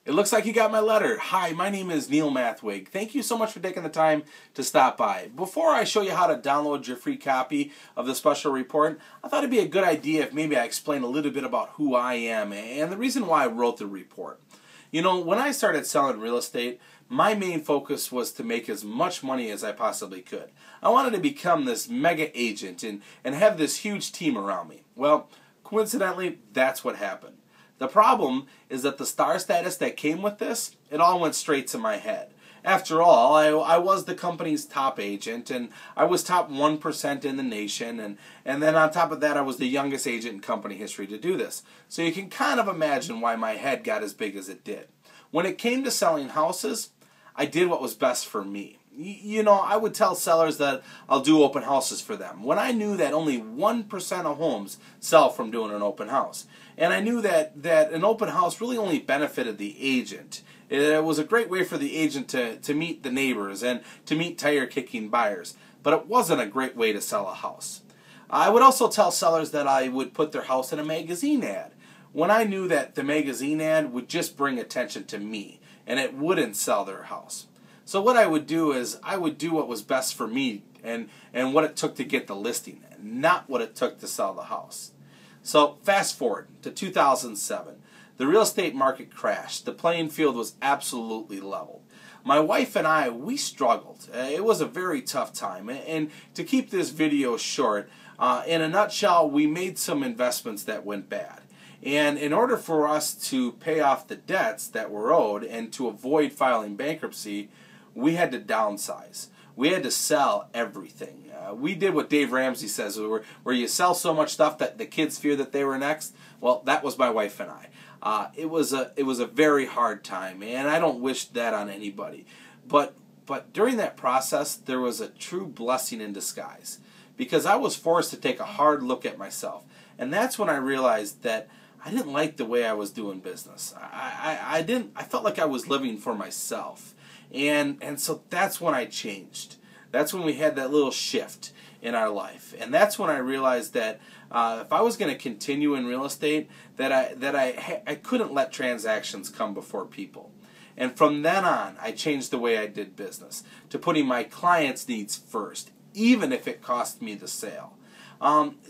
It looks like you got my letter. Hi, my name is Neil Mathwig. Thank you so much for taking the time to stop by. Before I show you how to download your free copy of the special report, I thought it'd be a good idea if maybe I explain a little bit about who I am and the reason why I wrote the report. You know, when I started selling real estate, my main focus was to make as much money as I possibly could. I wanted to become this mega agent and have this huge team around me. Well, coincidentally, that's what happened. The problem is that the star status that came with this, it all went straight to my head. After all, I was the company's top agent, and I was top 1% in the nation, and then on top of that, I was the youngest agent in company history to do this. So you can kind of imagine why my head got as big as it did. When it came to selling houses, I did what was best for me. You know, I would tell sellers that I'll do open houses for them when I knew that only 1% of homes sell from doing an open house. And I knew that an open house really only benefited the agent. It was a great way for the agent to meet the neighbors and to meet tire-kicking buyers. But it wasn't a great way to sell a house. I would also tell sellers that I would put their house in a magazine ad when I knew that the magazine ad would just bring attention to me and it wouldn't sell their house. So what I would do is I would do what was best for me and what it took to get the listing, not what it took to sell the house. So fast forward to 2007. The real estate market crashed. The playing field was absolutely leveled. My wife and I, we struggled. It was a very tough time. And to keep this video short, in a nutshell, we made some investments that went bad. And in order for us to pay off the debts that were owed and to avoid filing bankruptcy, we had to downsize. We had to sell everything. We did what Dave Ramsey says, where you sell so much stuff that the kids fear that they were next. Well, that was my wife and I. It was a very hard time, and I don't wish that on anybody. But during that process, there was a true blessing in disguise, because I was forced to take a hard look at myself, and that's when I realized that I didn't like the way I was doing business. I felt like I was living for myself. And so that's when I changed. That's when we had that little shift in our life. And that's when I realized that if I was going to continue in real estate, that I couldn't let transactions come before people. And from then on, I changed the way I did business to putting my clients' needs first, even if it cost me the sale.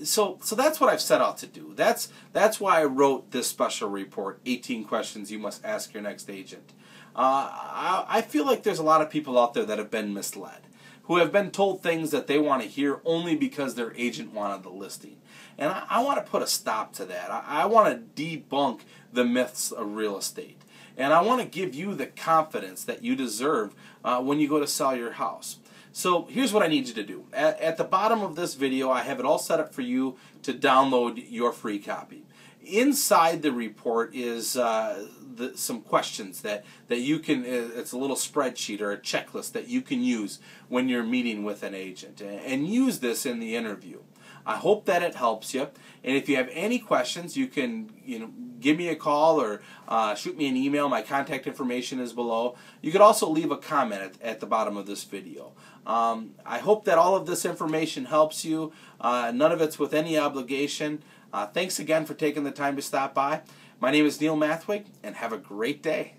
So that's what I've set out to do. That's why I wrote this special report, 18 Questions You Must Ask Your Next Agent. I feel like there's a lot of people out there that have been misled, who have been told things that they want to hear only because their agent wanted the listing. And I want to put a stop to that. I want to debunk the myths of real estate. And I want to give you the confidence that you deserve when you go to sell your house. So here's what I need you to do. At the bottom of this video, I have it all set up for you to download your free copy. Inside the report is some questions that you can, it's a little spreadsheet or a checklist that you can use when you're meeting with an agent, and use this in the interview. I hope that it helps you, and if you have any questions, you can give me a call or shoot me an email. My contact information is below. You could also leave a comment at the bottom of this video. I hope that all of this information helps you. None of it's with any obligation. Thanks again for taking the time to stop by. My name is Neil Mathwig, and have a great day.